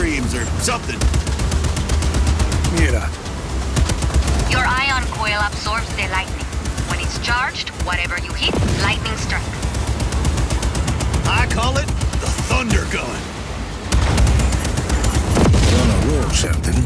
streams or something. Mira. Your ion coil absorbs the lightning. When it's charged, whatever you hit, lightning strike. I call it the Thunder Gun. On a roll, something.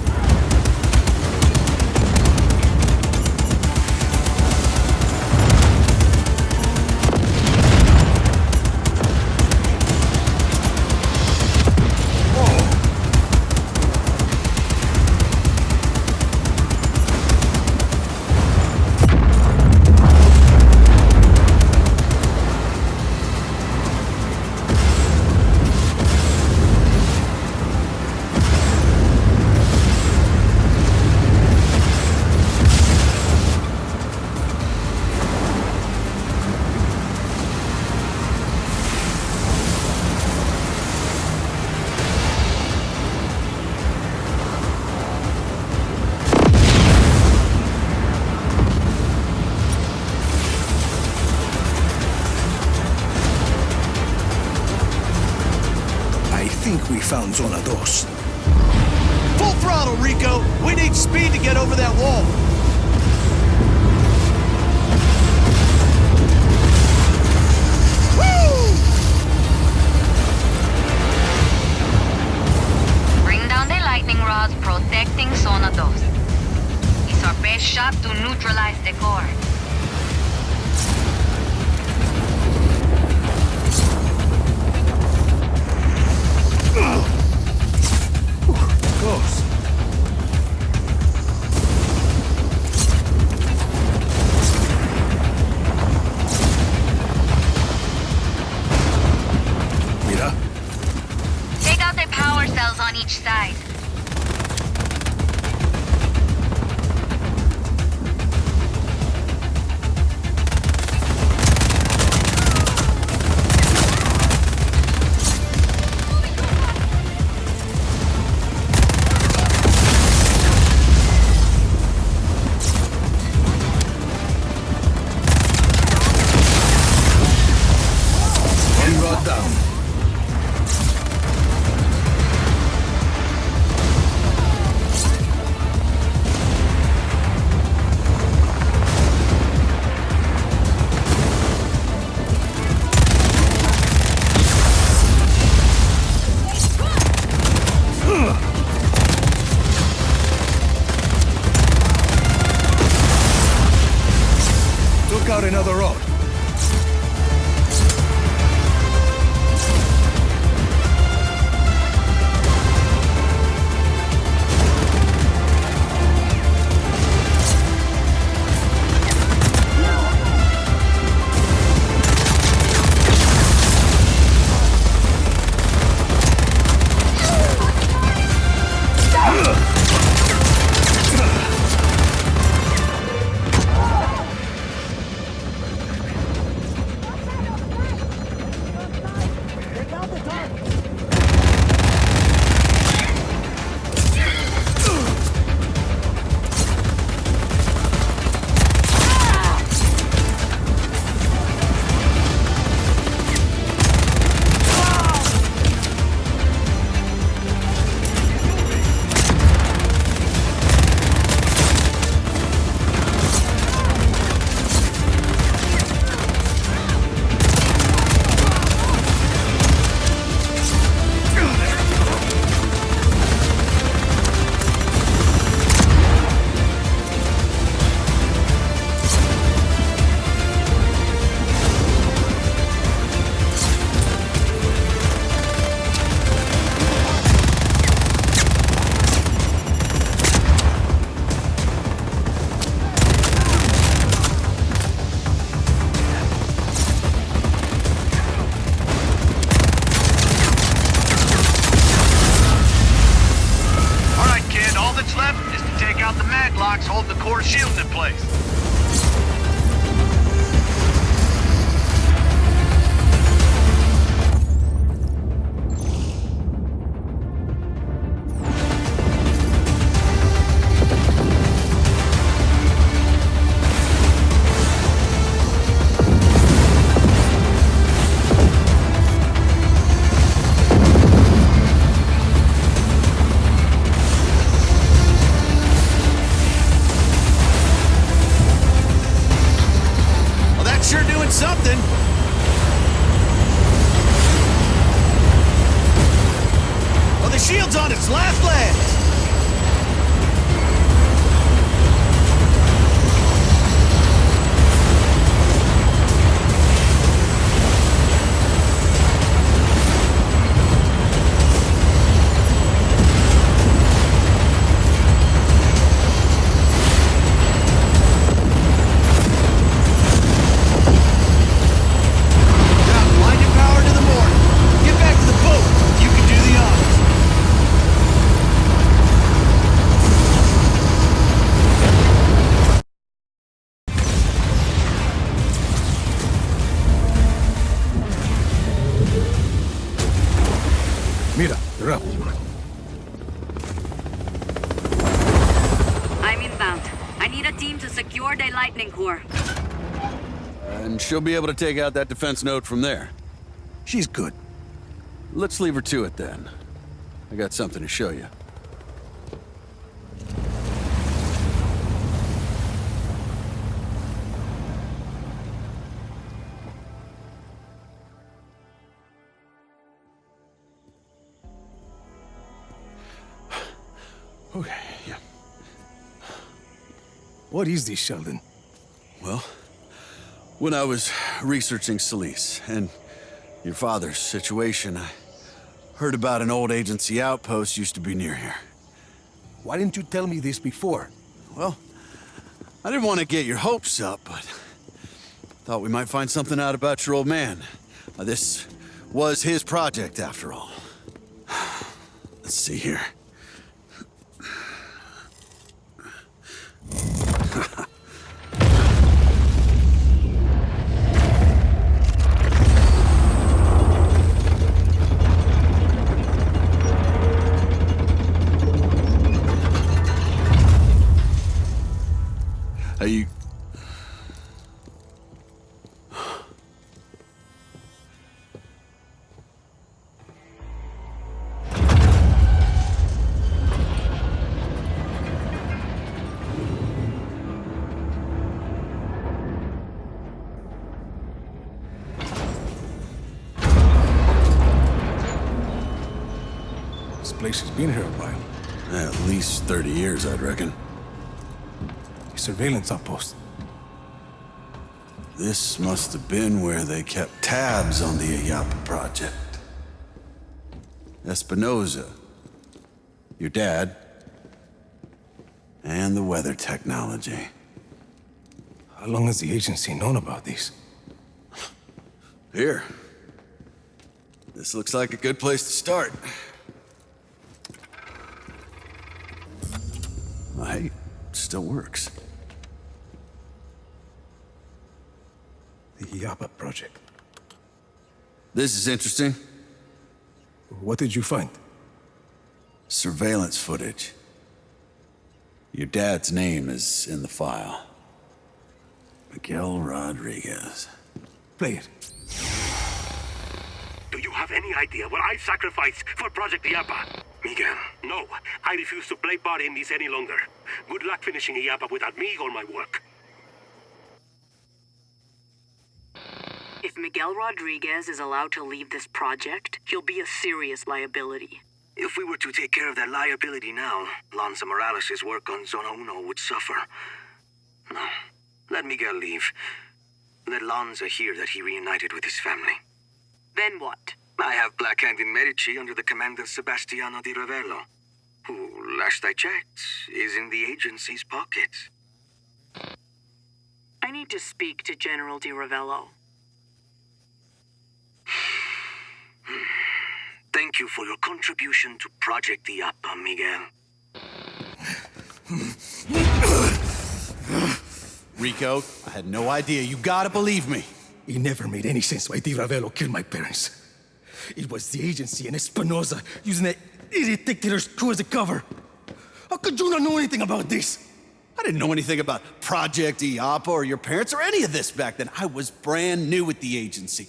I think we found Zona 2. Full throttle, Rico. We need speed to get over that wall. Bring down the lightning rods protecting Zona 2. It's our best shot to neutralize the core. Close. Mira. Take out the power cells on each side. One rod down. Took out another rod. sure doing something. Oh, the shield's on its last legs. Mira, you're up. I'm inbound. I need a team to secure the lightning core. And she'll be able to take out that defense node from there. She's good. Let's leave her to it then. I got something to show you. Okay, yeah. What is this, Sheldon? Well, when I was researching Solis and your father's situation, I heard about an old agency outpost used to be near here. Why didn't you tell me this before? Well, I didn't want to get your hopes up, but thought we might find something out about your old man. This was his project, after all. Let's see here. Are you... This place has been here a while. At least 30 years, I'd reckon. A surveillance outpost. This must have been where they kept tabs on the Ayapa project. Espinosa, your dad, and the weather technology. How long has the agency known about these? Here. This looks like a good place to start. Well, hey, it still works. The Ayapa project. This is interesting. What did you find? Surveillance footage. Your dad's name is in the file. Miguel Rodriguez. Play it. Do you have any idea what I sacrificed for Project Iapa? Miguel, no. I refuse to play part in this any longer. Good luck finishing Iapa without me or my work. If Miguel Rodriguez is allowed to leave this project, he'll be a serious liability. If we were to take care of that liability now, Lanza Morales' work on Zona Uno would suffer. No. Let Miguel leave. Let Lanza hear that he reunited with his family. Then what? I have Black Hand in Medici under the command of Sebastiano di Ravello, who, last I checked, is in the agency's pocket. I need to speak to General Di Ravello. Thank you for your contribution to Project Iapa, Miguel. Rico, I had no idea. You gotta believe me. It never made any sense why Di Ravello killed my parents. It was the agency and Espinosa using that idiot dictator's coup as a cover. How could you not know anything about this? I didn't know anything about Project Iapa or your parents or any of this back then. I was brand new at the agency.